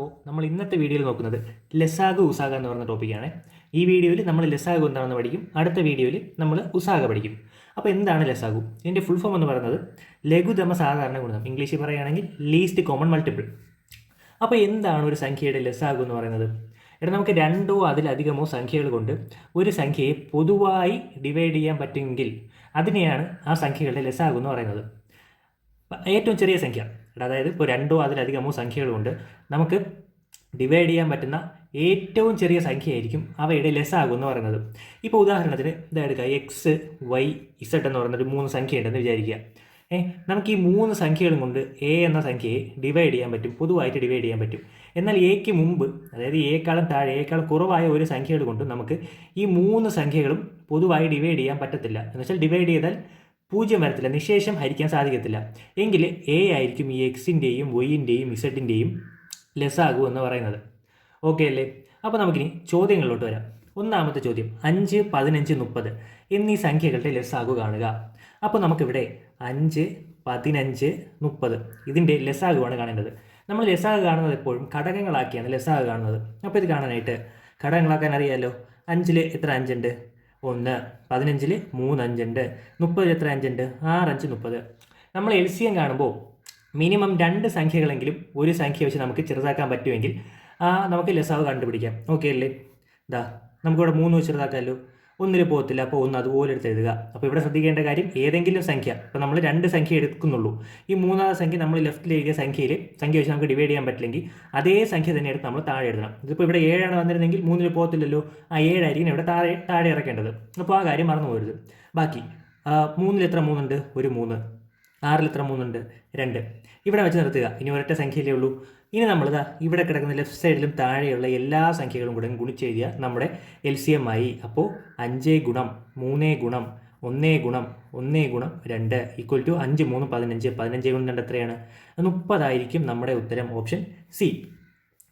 അപ്പോൾ നമ്മൾ ഇന്നത്തെ വീഡിയോയിൽ നോക്കുന്നത് ലസാഗു ഉസാഗ എന്ന് പറയുന്ന ടോപ്പിക്കാണ്. ഈ വീഡിയോയിൽ നമ്മൾ ലസാഗു എന്താണെന്ന് പഠിക്കും, അടുത്ത വീഡിയോയിൽ നമ്മൾ ഉസാഗ പഠിക്കും. അപ്പോൾ എന്താണ് ലസാഗു? ഇതിൻ്റെ ഫുൾ ഫോം എന്ന് പറയുന്നത് ലഘുതമ സാധാരണ ഗുണിതം, ഇംഗ്ലീഷിൽ പറയുകയാണെങ്കിൽ ലീസ്റ്റ് കോമൺ മൾട്ടിപ്പിൾ. അപ്പോൾ എന്താണ് ഒരു സംഖ്യയുടെ ലസാഗു എന്ന് പറയുന്നത്? ഇവിടെ നമുക്ക് രണ്ടോ അതിലധികമോ സംഖ്യകൾ കൊണ്ട് ഒരു സംഖ്യയെ പൊതുവായി ഡിവൈഡ് ചെയ്യാൻ പറ്റുമെങ്കിൽ അതിനെയാണ് ആ സംഖ്യകളുടെ ലസാഗു എന്ന് പറയുന്നത്. ഏറ്റവും ചെറിയ സംഖ്യ, അതായത് ഇപ്പോൾ രണ്ടോ അതിലധികമോ സംഖ്യകൾ കൊണ്ട് നമുക്ക് ഡിവൈഡ് ചെയ്യാൻ പറ്റുന്ന ഏറ്റവും ചെറിയ സംഖ്യയായിരിക്കും അവയുടെ ലസാഗു എന്ന് പറയുന്നത്. ഇപ്പോൾ ഉദാഹരണത്തിന് ഇതെടുക്കുക, എക്സ് വൈ ഇസഡ് എന്ന് പറയുന്നൊരു 3 സംഖ്യ ഉണ്ടെന്ന് വിചാരിക്കുക. നമുക്ക് ഈ 3 സംഖ്യകളും കൊണ്ട് എ എന്ന സംഖ്യയെ ഡിവൈഡ് ചെയ്യാൻ പറ്റും, പൊതുവായിട്ട് ഡിവൈഡ് ചെയ്യാൻ പറ്റും. എന്നാൽ എക്ക് മുമ്പ്, അതായത് എക്കാളും താഴെ എക്കാളും കുറവായ ഒരു സംഖ്യകൾ കൊണ്ട് നമുക്ക് ഈ 3 സംഖ്യകളും പൊതുവായി ഡിവൈഡ് ചെയ്യാൻ പറ്റത്തില്ല. എന്ന് വെച്ചാൽ ഡിവൈഡ് ചെയ്താൽ 0 വരത്തില്ല, നിശേഷം ഹരിക്കാൻ സാധിക്കത്തില്ല. എങ്കിൽ എ ആയിരിക്കും ഈ എക്സിൻ്റെയും വൈൻ്റെയും ഇസഡിൻ്റെയും ലസാഗു എന്ന് പറയുന്നത്. ഓക്കെ അല്ലേ? അപ്പോൾ നമുക്കിനി ചോദ്യങ്ങളിലോട്ട് വരാം. ഒന്നാമത്തെ ചോദ്യം, 5, 15, 30 എന്നീ സംഖ്യകളുടെ ലസാഗു കാണുക. അപ്പോൾ നമുക്കിവിടെ 5, 15, 30 ഇതിൻ്റെ ലസാഗുവാണ് കാണേണ്ടത്. നമ്മൾ ലസാഗു കാണുന്നത് എപ്പോഴും ഘടകങ്ങളാക്കിയാണ് ലസാഗു കാണുന്നത്. അപ്പോൾ ഇത് കാണാനായിട്ട് ഘടകങ്ങളാക്കാൻ അറിയാമല്ലോ. 5-ൽ എത്ര 5 ഉണ്ട്? 1. 15-ൽ 3 5 ഉണ്ട്. 30-ൽ എത്ര 5 ഉണ്ട്? 6 5 30. നമ്മൾ LCM കാണുമ്പോൾ മിനിമം 2 സംഖ്യകളെങ്കിലും ഒരു സംഖ്യ വെച്ച് നമുക്ക് ചെറുതാക്കാൻ പറ്റുമെങ്കിൽ നമുക്ക് ലസാഗു കണ്ടുപിടിക്കാം. ഓക്കെ അല്ലേ? നമുക്കിവിടെ 3 വെച്ച് ചെറുതാക്കാമല്ലോ. 1-ൽ പോകത്തില്ല, അപ്പോൾ 1 അതുപോലെ എടുത്ത് എഴുതുക. അപ്പോൾ ഇവിടെ ശ്രദ്ധിക്കേണ്ട കാര്യം, ഏതെങ്കിലും സംഖ്യ, ഇപ്പോൾ നമ്മൾ 2 സംഖ്യ എടുക്കുന്നുള്ളൂ, ഈ 3ാമത്തെ സംഖ്യ നമ്മൾ ലെഫ്റ്റിൽ എഴുതിയ സംഖ്യ വെച്ച് നമുക്ക് ഡിവൈഡ് ചെയ്യാൻ പറ്റില്ലെങ്കിൽ അതേ സംഖ്യ തന്നെ എടുത്ത് നമ്മൾ താഴെ എഴുതണം. ഇതിപ്പോൾ ഇവിടെ 7 ആണ് വന്നിരുന്നെങ്കിൽ 3-ൽ പോകത്തില്ലല്ലോ, ആ 7 ആയിരിക്കും ഇവിടെ താഴെ ഇറക്കേണ്ടത്. അപ്പോൾ ആ കാര്യം മറന്നു പോകരുത്. ബാക്കി 3-ൽ എത്ര 3 ഉണ്ട്? ഒരു 3. 6-ൽ എത്ര 3 ഉണ്ട്? 2. ഇവിടെ വെച്ച് നിർത്തുക. ഇനി ഒരൊറ്റ സംഖ്യയിലേ ഉള്ളൂ. ഇനി നമ്മളിതാ ഇവിടെ കിടക്കുന്ന ലെഫ്റ്റ് സൈഡിലും താഴെയുള്ള എല്ലാ സംഖ്യകളും കൂടെ ഗുണിച്ചെഴുതിയ നമ്മുടെ LCM ആയി. അപ്പോൾ 5 ഗുണം 3 ഗുണം 1 ഗുണം 1 ഗുണം 2 ഈക്വൽ ടു 5 3 15. 15 ഗുണം 2 എത്രയാണ്? 30 ആയിരിക്കും നമ്മുടെ ഉത്തരം, ഓപ്ഷൻ സി.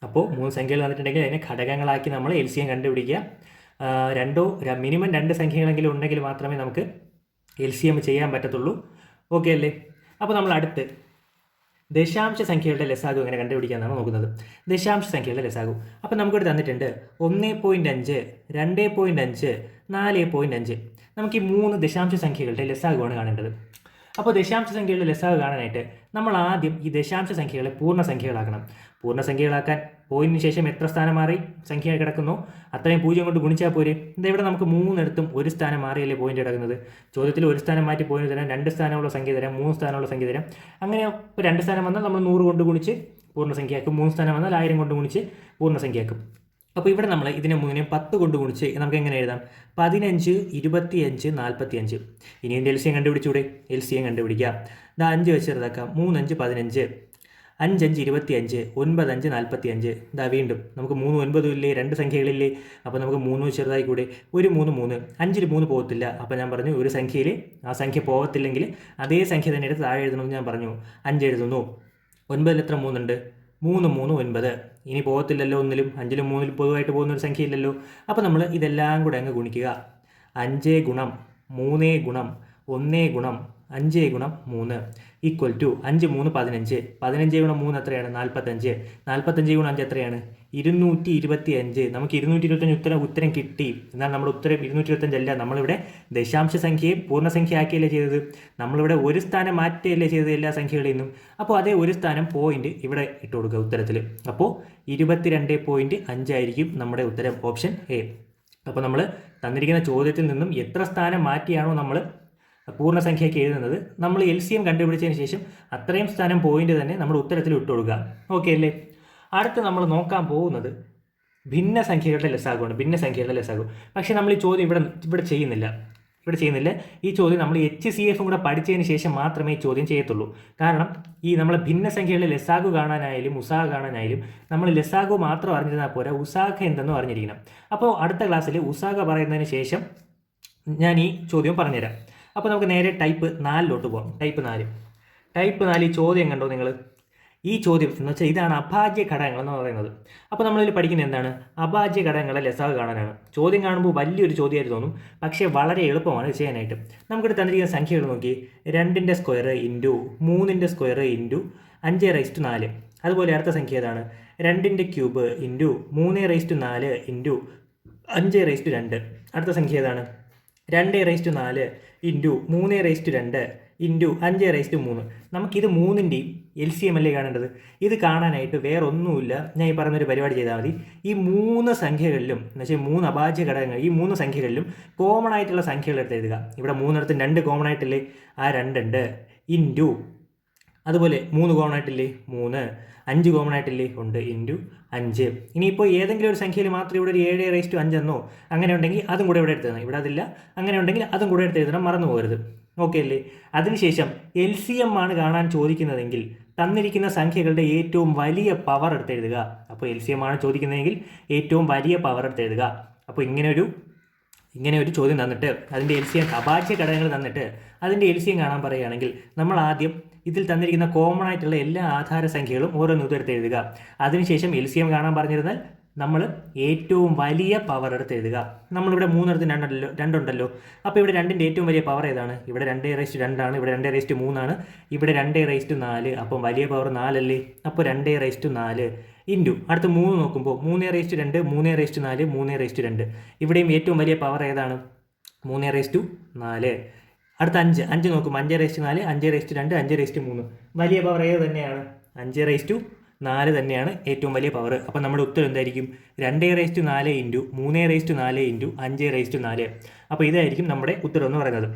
അപ്പോൾ 3 സംഖ്യകൾ വന്നിട്ടുണ്ടെങ്കിൽ അതിനെ ഘടകങ്ങളാക്കി നമ്മൾ LCM കണ്ടുപിടിക്കുക. മിനിമം 2 സംഖ്യകളെങ്കിലും ഉണ്ടെങ്കിൽ മാത്രമേ നമുക്ക് LCM ചെയ്യാൻ പറ്റത്തുള്ളൂ. ഓക്കെ അല്ലേ? അപ്പോൾ നമ്മൾ അടുത്ത് ദശാംശ സംഖ്യകളുടെ ലസാഗു എങ്ങനെ കണ്ടുപിടിക്കാമെന്നാണ് നോക്കുന്നത്. ദശാംശ സംഖ്യകളുടെ ലസാഗു അപ്പോൾ നമുക്കിവിടെ തന്നിട്ടുണ്ട് 1.5, 2.5, 4.5. നമുക്ക് ഈ 3 ദശാംശ സംഖ്യകളുടെ ലസാഗുവാണ് കാണേണ്ടത്. അപ്പോൾ ദശാംശ സംഖ്യകളുടെ ലസാഗു കാണാനായിട്ട് നമ്മൾ ആദ്യം ഈ ദശാംശ സംഖ്യകളെ പൂർണ്ണസംഖ്യകളാക്കണം. പൂർണ്ണസംഖ്യകളാക്കാൻ പോയിന്റിന് ശേഷം എത്ര സ്ഥാനം മാറി സംഖ്യ കിടക്കുന്നു അത്രയും 0 കൊണ്ട് ഗുണിച്ചാൽ പോരെ. ഇവിടെ നമുക്ക് 3 ഒരു സ്ഥാനം മാറിയല്ലേ പോയിന്റ് കിടക്കുന്നത്. ചോദ്യത്തിൽ 1 സ്ഥാനം മാറ്റി പോയിന്റ് തരാം, 2 സ്ഥാനമുള്ള സംഖ്യ തരാം, 3 സ്ഥാനമുള്ള സംഖ്യ തരാം. അങ്ങനെ ഇപ്പോൾ 2 സ്ഥാനം വന്നാൽ നമ്മൾ 100 കൊണ്ട് ഗുണിച്ച് പൂർണ്ണസംഖ്യയാക്കും, 3 സ്ഥാനം വന്നാൽ 1000 കൊണ്ട് ഗുണിച്ച് പൂർണ്ണസംഖ്യയാക്കും. അപ്പോൾ ഇവിടെ നമ്മൾ ഇതിനെ 3 10 കൊണ്ട് ഗുണിച്ച് നമുക്ക് എങ്ങനെ എഴുതാം? 15, 25, 45. ഇനി ഇതിൻ്റെ LCM കണ്ടുപിടിച്ചൂടെ? LCM കണ്ടുപിടിക്കാം. 5 വെച്ച് ചെറുതാക്കാം. 3 5 15, 5 5 25, 9 5 45. വീണ്ടും നമുക്ക് 3 9 ഇല്ലേ, 2 സംഖ്യകളില്ലേ, അപ്പോൾ നമുക്ക് 3 ചെറുതായിക്കൂടെ? ഒരു 3 3. 5-ൽ 3 പോകത്തില്ല. അപ്പോൾ ഞാൻ പറഞ്ഞു ഒരു സംഖ്യയിൽ ആ സംഖ്യ പോകത്തില്ലെങ്കിൽ അതേ സംഖ്യ തന്നെ എടുത്ത് താഴെ എഴുതണമെന്ന് ഞാൻ പറഞ്ഞു. 5 എഴുതുന്നു. 9-ൽ എത്ര 3 ഉണ്ട്? 3 3 9. ഇനി പോകത്തില്ലല്ലോ 1-ലും 5-ലും 3-ലും പൊതുവായിട്ട് പോകുന്ന ഒരു സംഖ്യയില്ലല്ലോ. അപ്പോൾ നമ്മൾ ഇതെല്ലാം കൂടെ അങ്ങ് ഗുണിക്കുക. 5 ഗുണം 3 ഗുണം 1 ഗുണം 5 ഗുണം 3 ഈക്വൽ ടു 5 3 15. 15 ഗുണം 3 എത്രയാണ്? 45. 45 ഗുണം 5 എത്രയാണ്? 225. നമുക്ക് 225 ഉത്തരം കിട്ടി. എന്നാൽ നമ്മുടെ ഉത്തരം 225 അല്ല. നമ്മളിവിടെ ദശാംശ സംഖ്യയെ പൂർണ്ണസംഖ്യ ആക്കിയല്ലേ ചെയ്തത്. നമ്മളിവിടെ ഒരു സ്ഥാനം മാറ്റുകയല്ലേ ചെയ്തത് എല്ലാ സംഖ്യകളിൽ നിന്നും. അപ്പോൾ അതേ ഒരു സ്ഥാനം പോയിന്റ് ഇവിടെ ഇട്ട് കൊടുക്കുക ഉത്തരത്തിൽ. അപ്പോൾ 22.5 ആയിരിക്കും നമ്മുടെ ഉത്തരം, ഓപ്ഷൻ എ. അപ്പോൾ നമ്മൾ തന്നിരിക്കുന്ന ചോദ്യത്തിൽ നിന്നും എത്ര സ്ഥാനം മാറ്റിയാണോ നമ്മൾ പൂർണ്ണസംഖ്യയ്ക്ക് എഴുതുന്നത്, നമ്മൾ LCM കണ്ടുപിടിച്ചതിന് ശേഷം അത്രയും സ്ഥാനം പോയിന്റ് തന്നെ നമ്മുടെ ഉത്തരത്തിൽ ഇട്ട് കൊടുക്കുക. ഓക്കെ അല്ലേ? അടുത്ത് നമ്മൾ നോക്കാൻ പോകുന്നത് ഭിന്നസംഖ്യകളുടെ ലസാഗുവാണ്. ഭിന്നസംഖ്യകളുടെ ലസാഗു. പക്ഷേ നമ്മൾ ഈ ചോദ്യം ഇവിടെ ചെയ്യുന്നില്ല. ഈ ചോദ്യം നമ്മൾ HCF കൂടെ പഠിച്ചതിന് ശേഷം മാത്രമേ ഈ ചോദ്യം ചെയ്യത്തുള്ളൂ. കാരണം ഈ നമ്മൾ ഭിന്നസംഖ്യകളുടെ ലസാഗു കാണാനായാലും ഉസാഗ കാണാനായാലും നമ്മൾ ലസാഗു മാത്രം അറിഞ്ഞിരുന്നാൽ പോരാ, ഉസാഗ എന്തെന്നും അറിഞ്ഞിരിക്കണം. അപ്പോൾ അടുത്ത ക്ലാസ്സിൽ ഉസാഗ പറയുന്നതിന് ശേഷം ഞാൻ ഈ ചോദ്യം പറഞ്ഞുതരാം. അപ്പോൾ നമുക്ക് നേരെ ടൈപ്പ് 4 പോകാം. ടൈപ്പ് 4 ഈ ചോദ്യം കണ്ടോ നിങ്ങൾ? ഈ ചോദ്യം എന്ന് വെച്ചാൽ ഇതാണ് അഭാജ്യ ഘടകങ്ങൾ എന്ന് പറയുന്നത്. അപ്പോൾ നമ്മളിതിൽ പഠിക്കുന്നത് എന്താണ്? അഭാജ്യ ഘടകങ്ങളെ ലസാഗു കാണാനാണ്. ചോദ്യം കാണുമ്പോൾ വലിയൊരു ചോദ്യമായിട്ട് തോന്നും, പക്ഷേ വളരെ എളുപ്പമാണ് ചെയ്യാനായിട്ട്. നമുക്കിവിടെ തന്നിരിക്കുന്ന സംഖ്യകൾ നോക്കി. 2ന്റെ സ്ക്വയർ ഇൻറ്റു 3ന്റെ സ്ക്വയർ ഇൻറ്റു 5 റൈസ് ടു 4. അതുപോലെ അടുത്ത സംഖ്യ ഏതാണ്? 2ൻ്റെ ക്യൂബ് ഇൻറ്റു 3/4 ഇൻറ്റു 5/2. അടുത്ത സംഖ്യ ഏതാണ്? 2/4 ഇൻറ്റു 3/2 ഇൻറ്റു 5/3. നമുക്കിത് 3ൻ്റെയും LCM അല്ലേ കാണേണ്ടത്. ഇത് കാണാനായിട്ട് വേറെ ഒന്നുമില്ല, ഞാൻ ഈ പറഞ്ഞൊരു പരിപാടി ചെയ്താൽ മതി. ഈ 3 സംഖ്യകളിലും എന്ന് വെച്ചാൽ 3 അഭാജ്യ ഘടകങ്ങൾ, ഈ 3 സംഖ്യകളിലും കോമൺ ആയിട്ടുള്ള സംഖ്യകൾ എടുത്ത് എഴുതുക. ഇവിടെ 3 2 കോമൺ ആയിട്ടില്ലേ, ആ 2 ഉണ്ട്. ഇൻറ്റു അതുപോലെ 3 കോമൺ ആയിട്ടില്ലേ, 3. 5 കോമൺ ആയിട്ടില്ലേ, ഉണ്ട്. ഇൻറ്റു 5. ഇനിയിപ്പോൾ ഏതെങ്കിലും ഒരു സംഖ്യയിൽ മാത്രം ഇവിടെ ഒരു 7/5 എന്നോ അങ്ങനെ ഉണ്ടെങ്കിൽ അതും കൂടെ ഇവിടെ എടുത്ത് എഴുതണം. ഇവിടെ അതില്ല, അങ്ങനെ ഉണ്ടെങ്കിൽ അതും കൂടെ എടുത്ത് എഴുതണം, മറന്നു പോകരുത്. ഓക്കെ അല്ലേ? അതിനുശേഷം LCM ആണ് കാണാൻ ചോദിക്കുന്നതെങ്കിൽ തന്നിരിക്കുന്ന സംഖ്യകളുടെ ഏറ്റവും വലിയ പവർ എടുത്ത് എഴുതുക. അപ്പോൾ LCM ആണ് ചോദിക്കുന്നതെങ്കിൽ ഏറ്റവും വലിയ പവർ എടുത്ത് എഴുതുക. അപ്പോൾ ഇങ്ങനെ ഒരു ചോദ്യം തന്നിട്ട് അതിൻ്റെ LCM അഭാജ്യ ഘടകങ്ങൾ തന്നിട്ട് അതിൻ്റെ LCM കാണാൻ പറയുകയാണെങ്കിൽ നമ്മൾ ആദ്യം ഇതിൽ തന്നിരിക്കുന്ന കോമൺ ആയിട്ടുള്ള എല്ലാ ആധാര സംഖ്യകളും ഓരോന്നും എടുത്ത് എഴുതുക. അതിനുശേഷം LCM കാണാൻ പറഞ്ഞിരുന്നാൽ നമ്മൾ ഏറ്റവും വലിയ പവർ എടുത്ത് എഴുതുക. നമ്മളിവിടെ 3 2ഉണ്ടല്ലോ. അപ്പോൾ ഇവിടെ 2ൻ്റെ ഏറ്റവും വലിയ പവർ ഏതാണ്? ഇവിടെ 2/2 ആണ്, ഇവിടെ 2/3 ആണ്, ഇവിടെ 2/4. അപ്പം വലിയ പവർ 4 അല്ലേ? അപ്പോൾ 2/4 ഇൻറ്റു അടുത്ത 3 നോക്കുമ്പോൾ 3/2, 3/4, 3/2. ഇവിടെയും ഏറ്റവും വലിയ പവർ ഏതാണ്? 3/4. അടുത്ത 5 നോക്കുമ്പോൾ 5/4, 5/2, 5/3. വലിയ പവർ ഏത് തന്നെയാണ്? 5/4 തന്നെയാണ് ഏറ്റവും വലിയ പവർ. അപ്പോൾ നമ്മുടെ ഉത്തരം എന്തായിരിക്കും? 2/4 ഇൻറ്റു 3/4 ഇൻറ്റു 5/4. അപ്പോൾ ഇതായിരിക്കും നമ്മുടെ ഉത്തരം എന്ന് പറയുന്നത്.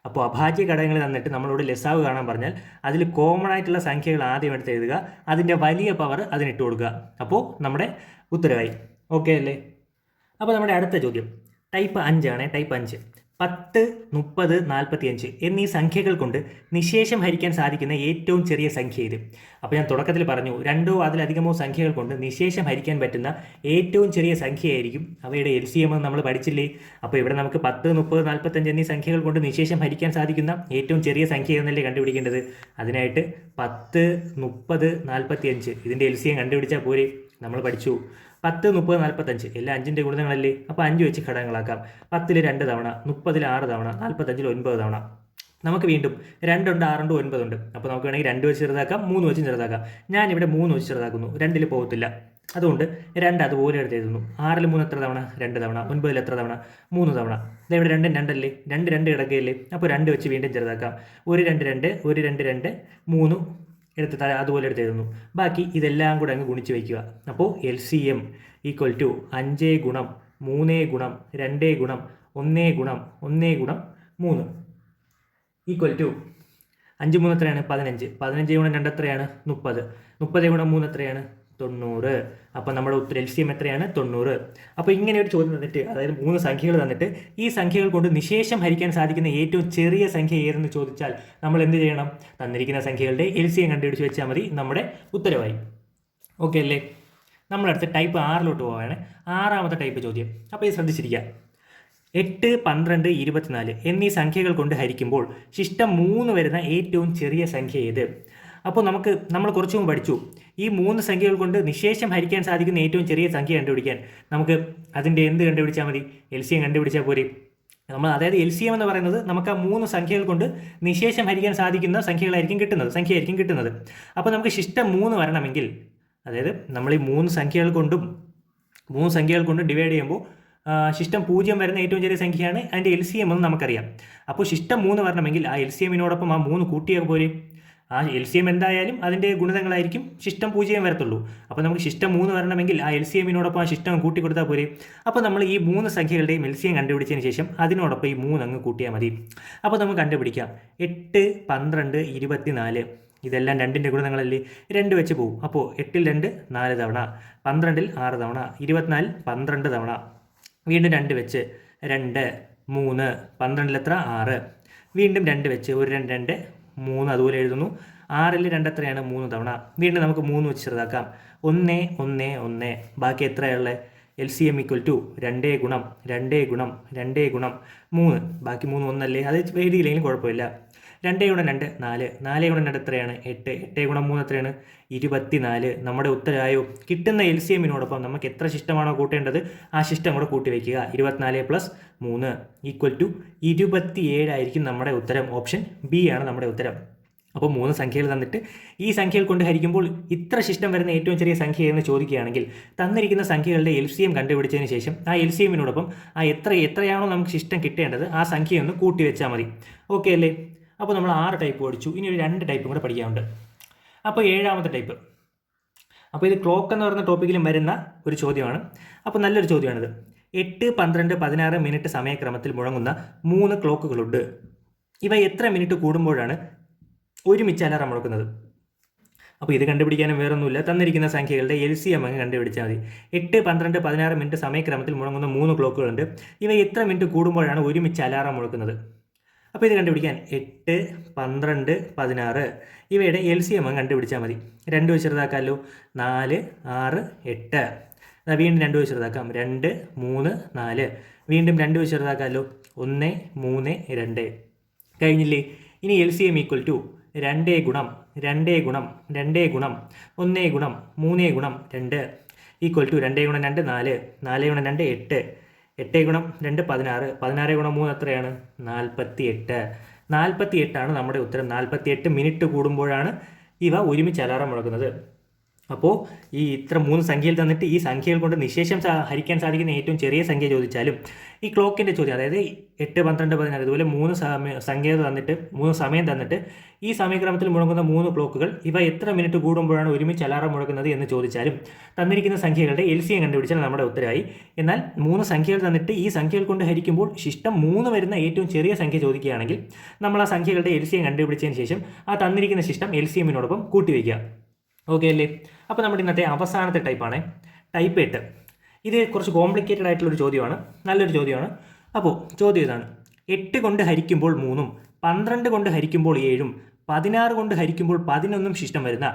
അപ്പോൾ അഭാജ്യ ഘടകങ്ങൾ തന്നിട്ട് നമ്മളോട് ലസാഗു കാണാൻ പറഞ്ഞാൽ അതിൽ കോമൺ ആയിട്ടുള്ള സംഖ്യകൾ ആദ്യം എടുത്ത് എഴുതുക, അതിൻ്റെ വലിയ പവർ അതിനിട്ട് കൊടുക്കുക. അപ്പോൾ നമ്മുടെ ഉത്തരവായി. ഓക്കെ അല്ലേ? അപ്പോൾ നമ്മുടെ അടുത്ത ചോദ്യം ടൈപ്പ് 5 ആണ്. ടൈപ്പ് 5 10, 30, 45 എന്നീ സംഖ്യകൾ കൊണ്ട് നിശേഷം ഹരിക്കാൻ സാധിക്കുന്ന ഏറ്റവും ചെറിയ സംഖ്യ ഇത്. അപ്പോൾ ഞാൻ തുടക്കത്തിൽ പറഞ്ഞു, 2ഓ അതിലധികമോ സംഖ്യകൾ കൊണ്ട് നിശേഷം ഹരിക്കാൻ പറ്റുന്ന ഏറ്റവും ചെറിയ സംഖ്യയായിരിക്കും അവയുടെ LCM എന്ന് നമ്മൾ പഠിച്ചില്ലേ. അപ്പോൾ ഇവിടെ നമുക്ക് 10, 30, 45 എന്നീ സംഖ്യകൾ കൊണ്ട് നിശേഷം ഹരിക്കാൻ സാധിക്കുന്ന ഏറ്റവും ചെറിയ സംഖ്യ എന്നല്ലേ കണ്ടുപിടിക്കേണ്ടത്. അതിനായിട്ട് 10, 30, 45 ഇതിൻ്റെ LCM കണ്ടുപിടിച്ചാൽ പോരെ. നമ്മൾ പഠിച്ചു 10, 30, 45 എല്ലാം 5ൻ്റെ ഗുണിതങ്ങളല്ലേ. അപ്പോൾ 5 വെച്ച് ഘടകങ്ങളാക്കാം. 10ൽ 2 തവണ, 30ൽ 6 തവണ, 45ൽ 9 തവണ. നമുക്ക് വീണ്ടും 2 ഉണ്ട്, 6 ഉണ്ട്, 9 ഉണ്ട്. അപ്പോൾ നമുക്ക് വേണമെങ്കിൽ 2 വെച്ച് ചെറുതാക്കാം, 3 വെച്ച് ചെറുതാക്കാം. ഞാനിവിടെ 3 വെച്ച് ചെറുതാക്കുന്നു, 2ൽ പോകത്തില്ല. അതുകൊണ്ട് 2 അതുപോലെ എടുത്ത് എഴുതുന്നു. 6ൽ 3 എത്ര തവണ? 2 തവണ. 9ൽ എത്ര തവണ? 3 തവണ. ഇവിടെ 2 2 അല്ലേ, 2 കിടക്കുകയല്ലേ. അപ്പോൾ 2 വെച്ച് വീണ്ടും ചെറുതാക്കാം. 1 2 2, 1 2 2, 3 എടുത്ത് അതുപോലെ എടുത്ത് എഴുതുന്നു. ബാക്കി ഇതെല്ലാം കൂടെ അങ്ങ് ഗുണിച്ച് വയ്ക്കുക. അപ്പോൾ LCM ഈക്വൽ ടു 5 ഗുണം 3 ഗുണം 2 ഗുണം 1 ഗുണം 1 ഗുണം 3 ഈക്വൽ ടു 5 3 എത്രയാണ്? 15. 15 ഗുണം 2 എത്രയാണ്? 30. 30 ഗുണം 3 എത്രയാണ്? 90. അപ്പോൾ നമ്മുടെ ഉത്തരം LCM എത്രയാണ്? 90. അപ്പോൾ ഇങ്ങനെ ഒരു ചോദ്യം തന്നിട്ട്, അതായത് 3 സംഖ്യകൾ തന്നിട്ട് ഈ സംഖ്യകൾ കൊണ്ട് നിശേഷം ഹരിക്കാൻ സാധിക്കുന്ന ഏറ്റവും ചെറിയ സംഖ്യ ഏതെന്ന് ചോദിച്ചാൽ നമ്മൾ എന്ത് ചെയ്യണം? തന്നിരിക്കുന്ന സംഖ്യകളുടെ LCM കണ്ടുപിടിച്ച് വെച്ചാൽ മതി, നമ്മുടെ ഉത്തരവായി. ഓക്കെ അല്ലേ? നമ്മളടുത്ത് ടൈപ്പ് 6 പോവുകയാണ്. 6ാമത്തെ ടൈപ്പ് ചോദ്യം. അപ്പോൾ ഇത് ശ്രദ്ധിച്ചിരിക്കുക. 8, 12, 24 എന്നീ സംഖ്യകൾ കൊണ്ട് ഹരിക്കുമ്പോൾ ശിഷ്ടം 3 വരുന്ന ഏറ്റവും ചെറിയ സംഖ്യ ഏത്? അപ്പോൾ നമ്മൾ കുറച്ചു മുമ്പ് പഠിച്ചു, ഈ 3 സംഖ്യകൾ കൊണ്ട് നിശേഷം ഹരിക്കാൻ സാധിക്കുന്ന ഏറ്റവും ചെറിയ സംഖ്യ കണ്ടുപിടിക്കാൻ നമുക്ക് അതിൻ്റെ എന്ത് കണ്ടുപിടിച്ചാൽ മതി? LCM കണ്ടുപിടിച്ചാൽ പോരെ. അതായത് LCM എന്ന് പറയുന്നത് നമുക്ക് ആ 3 സംഖ്യകൾ കൊണ്ട് നിശേഷം ഹരിക്കാൻ സാധിക്കുന്ന സംഖ്യയായിരിക്കും കിട്ടുന്നത്. അപ്പോൾ നമുക്ക് ശിഷ്ടം 3 വരണമെങ്കിൽ, അതായത് നമ്മൾ ഈ 3 സംഖ്യകൾ കൊണ്ടും ഡിവൈഡ് ചെയ്യുമ്പോൾ ശിഷ്ടം 0 വരുന്ന ഏറ്റവും ചെറിയ സംഖ്യയാണ് അതിൻ്റെ LCM എന്ന് നമുക്കറിയാം. അപ്പോൾ ശിഷ്ടം 3 വരണമെങ്കിൽ ആ LCMനോടൊപ്പം ആ 3 കൂട്ടിയാൽ പോരെ. ആ LCM എന്തായാലും അതിൻ്റെ ഗുണിതങ്ങളായിരിക്കും, ശിഷ്ടം 0 വരത്തുള്ളൂ. അപ്പോൾ നമുക്ക് ശിഷ്ടം 3 വരണമെങ്കിൽ ആ LCMനോടൊപ്പം ആ ശിഷ്ടം കൂട്ടി കൊടുത്താൽ പോരെ. അപ്പോൾ നമ്മൾ ഈ 3 സംഖ്യകളുടെയും LCM കണ്ടുപിടിച്ചതിന് ശേഷം അതിനോടൊപ്പം ഈ 3 അങ്ങ് കൂട്ടിയാൽ മതി. അപ്പോൾ നമുക്ക് കണ്ടുപിടിക്കാം. 8, 12, 24 ഇതെല്ലാം 2ൻ്റെ ഗുണിതങ്ങളല്ലേ. 2 വെച്ച് പോകും. അപ്പോൾ 8ൽ 2 4 തവണ, 12ൽ 6 തവണ, 24ൽ 12 തവണ. വീണ്ടും 2 വെച്ച് 2, 3, 12ൽ എത്ര? 6. വീണ്ടും 2 വെച്ച് 1 2 2, 3 അതുപോലെ എഴുതുന്നു. 6ൽ 2 എത്രയാണ്? 3 തവണ. വീണ്ടും നമുക്ക് 3 വെച്ച് ചെറുതാക്കാം. 1 1 1. ബാക്കി എത്രയുള്ളത്? LCM ഈക്വൽ ടു 2 ഗുണം 2 ഗുണം 2 ഗുണം 3. ബാക്കി 3 1 അത് എഴുതിയില്ലെങ്കിലും കുഴപ്പമില്ല. 2 ഗുണം 2 4. 4 ഗുണം 2 എത്രയാണ്? 8. 8 ഗുണം 3 എത്രയാണ്? 24. നമ്മുടെ ഉത്തരമായോ? കിട്ടുന്ന LCMനോടൊപ്പം നമുക്ക് എത്ര ശിഷ്ടമാണോ കൂട്ടേണ്ടത് ആ ശിഷ്ടം കൂടെ കൂട്ടി വയ്ക്കുക. 24 + 3 ഈക്വൽ ടു 27 ആയിരിക്കും നമ്മുടെ ഉത്തരം. ഓപ്ഷൻ B ആണ് നമ്മുടെ ഉത്തരം. അപ്പോൾ 3 സംഖ്യകൾ തന്നിട്ട് ഈ സംഖ്യകൾ കൊണ്ട് ഹരിക്കുമ്പോൾ ഇത്ര ശിഷ്ടം വരുന്ന ഏറ്റവും ചെറിയ സംഖ്യ എന്ന് ചോദിക്കുകയാണെങ്കിൽ തന്നിരിക്കുന്ന സംഖ്യകളുടെ LCM കണ്ടുപിടിച്ചതിന് ശേഷം ആ LCMനോടൊപ്പം ആ എത്രയാണോ നമുക്ക് ശിഷ്ടം കിട്ടേണ്ടത് ആ സംഖ്യയൊന്ന് കൂട്ടി വെച്ചാൽ മതി. ഓക്കെ അല്ലേ? അപ്പോൾ നമ്മൾ 6 ടൈപ്പ് പഠിച്ചു. ഇനി ഒരു 2 ടൈപ്പും കൂടെ പഠിക്കാനുണ്ട്. അപ്പോൾ 7ാമത്തെ ടൈപ്പ്. അപ്പോൾ ഇത് ക്ലോക്ക് എന്ന് പറയുന്ന ടോപ്പിക്കിലും വരുന്ന ഒരു ചോദ്യമാണ്. അപ്പോൾ നല്ലൊരു ചോദ്യമാണിത്. 8, 12, 16 മിനിറ്റ് സമയക്രമത്തിൽ മുഴങ്ങുന്ന 3 ക്ലോക്കുകളുണ്ട്. ഇവ എത്ര മിനിറ്റ് കൂടുമ്പോഴാണ് ഒരുമിച്ച് അലാറം മുഴക്കുന്നത്? അപ്പോൾ ഇത് കണ്ടുപിടിക്കാനും വേറൊന്നുമില്ല, തന്നിരിക്കുന്ന സംഖ്യകളുടെ LCM അങ്ങ് കണ്ടുപിടിച്ചാൽ മതി. 8, 12, 16 മിനിറ്റ് സമയക്രമത്തിൽ മുഴങ്ങുന്ന 3 ക്ലോക്കുകളുണ്ട്. ഇവ എത്ര മിനിറ്റ് കൂടുമ്പോഴാണ് ഒരുമിച്ച് അലാറം മുഴക്കുന്നത്? അപ്പോൾ ഇത് കണ്ടുപിടിക്കാൻ 8, 12, 16 ഇവയുടെ LCM അങ്ങ് കണ്ടുപിടിച്ചാൽ മതി. 2 വെച്ച് ചെറുതാക്കാമല്ലോ. 4, 6, 8. വീണ്ടും 2 വെച്ച് ചെറുതാക്കാം. 2, 3, 4. വീണ്ടും 2 വെച്ച് ചെറുതാക്കാമല്ലോ. 1, 3, 2. കഴിഞ്ഞില്ലേ? ഇനി LCM ഈക്വൽ ടു 2 ഗുണം 2 ഗുണം 2 ഗുണം 1 ഗുണം 3 ഗുണം 2 ഈക്വൽ ടു 2 ഗുണം 2 4, 4 ഗുണം 2 8, 8 ഗുണം 2 16, 16 ഗുണം 3 എത്രയാണ്? 48. 48 നമ്മുടെ ഉത്തരം. 48 മിനിറ്റ് കൂടുമ്പോഴാണ് ഇവ ഒരുമിച്ച് അലാറം മുഴക്കുന്നത്. അപ്പോൾ ഈ ഇത്ര 3 സംഖ്യയിൽ തന്നിട്ട് ഈ സംഖ്യകൾ കൊണ്ട് നിശേഷം ഹരിക്കാൻ സാധിക്കുന്ന ഏറ്റവും ചെറിയ സംഖ്യ ചോദിച്ചാലും ഈ ക്ലോക്കിൻ്റെ ചോദ്യം, അതായത് 8, 12, 16 ഇതുപോലെ 3 സംഖ്യ തന്നിട്ട് 3 സമയം തന്നിട്ട് ഈ സമയക്രമത്തിൽ മുഴങ്ങുന്ന 3 ക്ലോക്കുകൾ ഇവ എത്ര മിനിറ്റ് കൂടുമ്പോഴാണ് ഒരുമിച്ച് അലാറം മുഴക്കുന്നത് എന്ന് ചോദിച്ചാലും തന്നിരിക്കുന്ന സംഖ്യകളുടെ LCM കണ്ടുപിടിച്ചാൽ നമ്മുടെ ഉത്തരമായി. എന്നാൽ 3 സംഖ്യകൾ തന്നിട്ട് ഈ സംഖ്യകൾ കൊണ്ട് ഹരിക്കുമ്പോൾ ശിഷ്ടം 3 വരുന്ന ഏറ്റവും ചെറിയ സംഖ്യ ചോദിക്കുകയാണെങ്കിൽ നമ്മൾ ആ സംഖ്യകളുടെ LCM കണ്ടുപിടിച്ചതിന് ശേഷം ആ തന്നിരിക്കുന്ന ശിഷ്ടം LCMനോടൊപ്പം കൂട്ടിവയ്ക്കുക. ഓക്കെ അല്ലേ? അപ്പോൾ നമ്മുടെ ഇന്നത്തെ അവസാനത്തെ ടൈപ്പാണ് ടൈപ്പ് 8. ഇത് കുറച്ച് കോംപ്ലിക്കേറ്റഡ് ആയിട്ടുള്ളൊരു ചോദ്യമാണ്, നല്ലൊരു ചോദ്യമാണ്. അപ്പോൾ ചോദ്യം ഇതാണ്. 8 കൊണ്ട് ഹരിക്കുമ്പോൾ 3, 12 കൊണ്ട് ഹരിക്കുമ്പോൾ 7, 16 കൊണ്ട് ഹരിക്കുമ്പോൾ 11 ശിഷ്ടം വരുന്ന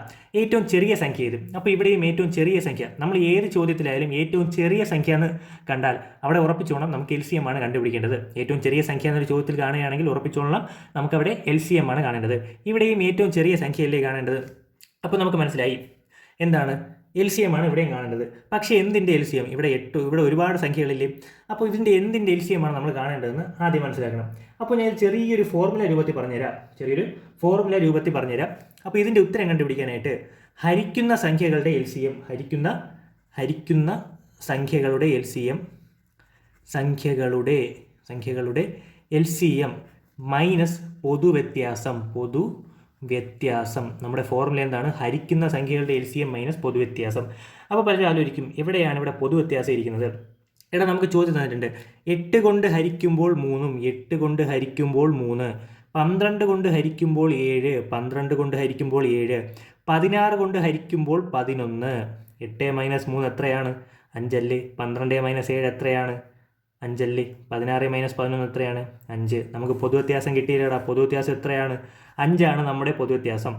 ഏറ്റവും ചെറിയ സംഖ്യ ഇത്. അപ്പോൾ ഇവിടെയും ഏറ്റവും ചെറിയ സംഖ്യ, നമ്മൾ ഏത് ചോദ്യത്തിലായാലും ഏറ്റവും ചെറിയ സംഖ്യ എന്ന് കണ്ടാൽ അവിടെ ഉറപ്പിച്ചോണം നമുക്ക് LCM ആണ് കണ്ടുപിടിക്കേണ്ടത്. ഏറ്റവും ചെറിയ സംഖ്യ എന്നൊരു ചോദ്യത്തിൽ കാണുകയാണെങ്കിൽ ഉറപ്പിച്ചോളണം നമുക്കവിടെ LCM ആണ് കാണേണ്ടത്. ഇവിടെയും ഏറ്റവും ചെറിയ സംഖ്യയല്ലേ കാണേണ്ടത്. അപ്പോൾ നമുക്ക് മനസ്സിലായി എന്താണ് LCM ആണ് ഇവിടെയും കാണേണ്ടത്. പക്ഷേ എന്തിൻ്റെ LCM? ഇവിടെ ഒരുപാട് സംഖ്യകളില്ലേ. അപ്പോൾ ഇതിൻ്റെ എന്തിൻ്റെ LCM ആണ് നമ്മൾ കാണേണ്ടതെന്ന് ആദ്യം മനസ്സിലാക്കണം. അപ്പോൾ ഞാൻ ചെറിയൊരു ഫോർമുല രൂപത്തിൽ പറഞ്ഞുതരാം. അപ്പോൾ ഇതിൻ്റെ ഉത്തരം കണ്ടുപിടിക്കാനായിട്ട് ഹരിക്കുന്ന സംഖ്യകളുടെ LCM, ഹരിക്കുന്ന സംഖ്യകളുടെ LCM മൈനസ് പൊതുവ്യത്യാസം. നമ്മുടെ ഫോർമുല എന്താണ്? ഹരിക്കുന്ന സംഖ്യകളുടെ LCM മൈനസ് പൊതുവ്യത്യാസം. അപ്പോൾ പലരും ആലോചിക്കും എവിടെയാണ് ഇവിടെ പൊതുവ്യത്യാസം ഇരിക്കുന്നത്? നമുക്ക് ചോദ്യം തന്നിട്ടുണ്ട് 8 കൊണ്ട് ഹരിക്കുമ്പോൾ 3, 8 കൊണ്ട് ഹരിക്കുമ്പോൾ 3, 12 കൊണ്ട് ഹരിക്കുമ്പോൾ 7, 12 കൊണ്ട് ഹരിക്കുമ്പോൾ 7, 16 കൊണ്ട് ഹരിക്കുമ്പോൾ 11. 8 മൈനസ് 3 എത്രയാണ്? 5 അല്ലേ? 12 മൈനസ് 7 എത്രയാണ്? 5 അല്ലേ? 16 മൈനസ് 11 എത്രയാണ്? 5. നമുക്ക് പൊതുവ്യത്യാസം കിട്ടിയില്ലടാ. പൊതുവ്യത്യാസം എത്രയാണ്? 5 നമ്മുടെ പൊതുവ്യത്യാസം.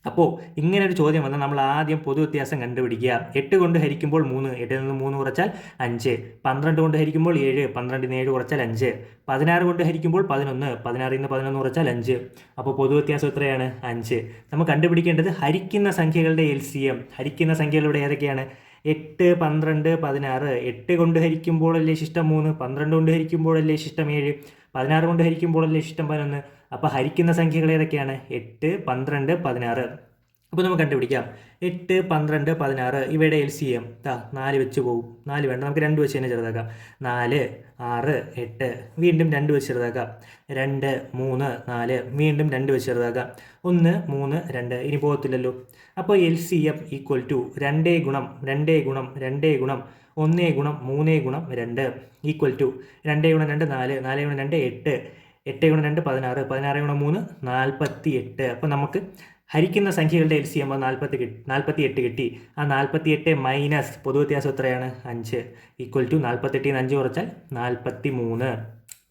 അപ്പോൾ ഇങ്ങനെ ഒരു ചോദ്യം വന്നാൽ നമ്മൾ ആദ്യം പൊതുവ്യത്യാസം കണ്ടുപിടിക്കുക. 8 കൊണ്ട് ഹരിക്കുമ്പോൾ 3, 8ൽ നിന്ന് 3 കുറച്ചാൽ 5. 12 കൊണ്ട് ഹരിക്കുമ്പോൾ 7, 12ൽ നിന്ന് 7 കുറച്ചാൽ 5. 16 കൊണ്ട് ഹരിക്കുമ്പോൾ 11, 16ൽ നിന്ന് 11 കുറച്ചാൽ 5. അപ്പോൾ പൊതുവ്യത്യാസം എത്രയാണ്? 5. നമ്മൾ കണ്ടുപിടിക്കേണ്ടത് ഹരിക്കുന്ന സംഖ്യകളുടെ LCM. ഹരിക്കുന്ന സംഖ്യകളുടെ ഏതൊക്കെയാണ്? 8, 12, 16. 8 കൊണ്ട് ഹരിക്കുമ്പോഴല്ലേ ശിഷ്ടം 3, 12 കൊണ്ട് ഹരിക്കുമ്പോഴല്ലേ ശിഷ്ടം 7, 16 കൊണ്ട് ഹരിക്കുമ്പോഴല്ലേ ശിഷ്ടം 11. അപ്പോൾ ഹരിക്കുന്ന സംഖ്യകൾ ഏതൊക്കെയാണ്? 8, 12, 16. അപ്പോൾ നമുക്ക് കണ്ടുപിടിക്കാം. 8, 12, 16 ഇവയുടെ LCM 4 വെച്ച് പോകും. 4 വേണ്ട, നമുക്ക് 2 വെച്ച് തന്നെ ചെറുതാക്കാം. 4, 6, 8. വീണ്ടും 2 വെച്ച് ചെറുതാക്കാം. 2, 3, 4. വീണ്ടും 2 വെച്ച് ചെറുതാക്കാം. 1, 3, 2. ഇനി പോകത്തില്ലല്ലോ. അപ്പോൾ LCM ഈക്വൽ ടു 2 ഗുണം 2 ഗുണം 2 ഗുണം 1 ഗുണം 3 ഗുണം 2 ഈക്വൽ ടു 2 ഗുണം 2 4, 4 ഗുണം 2 8, 8 ഗുണം 2 16, 16 ഗുണം 3 48. അപ്പോൾ നമുക്ക് ഹരിക്കുന്ന സംഖ്യകളുടെ LCM 48 കിട്ടി. ആ 48 മൈനസ് പൊതുവ്യത്യാസം എത്രയാണ്? 5 ഈക്വൽ ടു 48 5 കുറച്ചാൽ 43.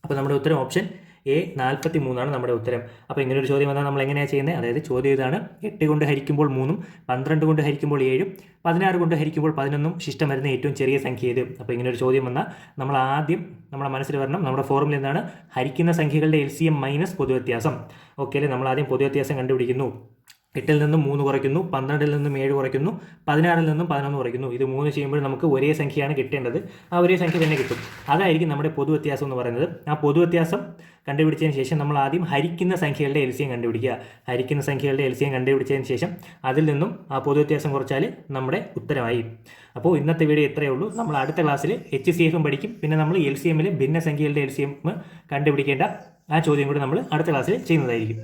അപ്പോൾ നമ്മുടെ ഉത്തരം ഓപ്ഷൻ A 43 നമ്മുടെ ഉത്തരം. അപ്പോൾ ഇങ്ങനെ ഒരു ചോദ്യം വന്നാൽ നമ്മൾ എങ്ങനെയാണ് ചെയ്യുന്നത്? അതായത് ചോദ്യം ഇതാണ്. 8 കൊണ്ട് ഹരിക്കുമ്പോൾ 3, 12 കൊണ്ട് ഹരിക്കുമ്പോൾ 7, 16 കൊണ്ട് ഹരിക്കുമ്പോൾ 11 ശിഷ്ടം വരുന്ന ഏറ്റവും ചെറിയ സംഖ്യ ഇത്. അപ്പോൾ ഇങ്ങനെ ഒരു ചോദ്യം വന്നാൽ നമ്മൾ ആദ്യം നമ്മുടെ മനസ്സിൽ വരണം നമ്മുടെ ഫോർമുല എന്താണ്? ഹരിക്കുന്ന സംഖ്യകളുടെ LCM മൈനസ് പൊതുവ്യത്യാസം. ഓക്കെ അല്ലേ? നമ്മൾ ആദ്യം പൊതുവ്യത്യാസം കണ്ടുപിടിക്കുന്നു. 8-ൽ നിന്നും 3 കുറയ്ക്കുന്നു, 12-ൽ നിന്നും 7 കുറയ്ക്കുന്നു, 16-ൽ നിന്നും 11 കുറയ്ക്കുന്നു. ഇത് 3 ചെയ്യുമ്പോൾ നമുക്ക് ഒരേ സംഖ്യയാണ് കിട്ടേണ്ടത്. ആ ഒരേ സംഖ്യ തന്നെ കിട്ടും. അതായിരിക്കും നമ്മുടെ പൊതുവ്യത്യാസം എന്ന് പറയുന്നത്. ആ പൊതുവ്യത്യാസം കണ്ടുപിടിച്ചതിന് ശേഷം നമ്മൾ ആദ്യം ഹരിക്കുന്ന സംഖ്യകളുടെ LCM കണ്ടുപിടിക്കുക. ഹരിക്കുന്ന സംഖ്യകളുടെ LCM കണ്ടുപിടിച്ചതിന് ശേഷം അതിൽ നിന്നും ആ പൊതുവ്യത്യാസം കുറച്ചാൽ നമ്മുടെ ഉത്തരമായി. അപ്പോൾ ഇന്നത്തെ വീഡിയോ ഇത്രയേ ഉള്ളൂ. നമ്മൾ അടുത്ത ക്ലാസ്സിൽ HCF പഠിക്കും. പിന്നെ നമ്മൾ LCMൽ ഭിന്നസംഖ്യകളുടെ LCM കണ്ടുപിടിക്കേണ്ട ആ ചോദ്യം കൂടി നമ്മൾ അടുത്ത ക്ലാസ്സിൽ ചെയ്യുന്നതായിരിക്കും.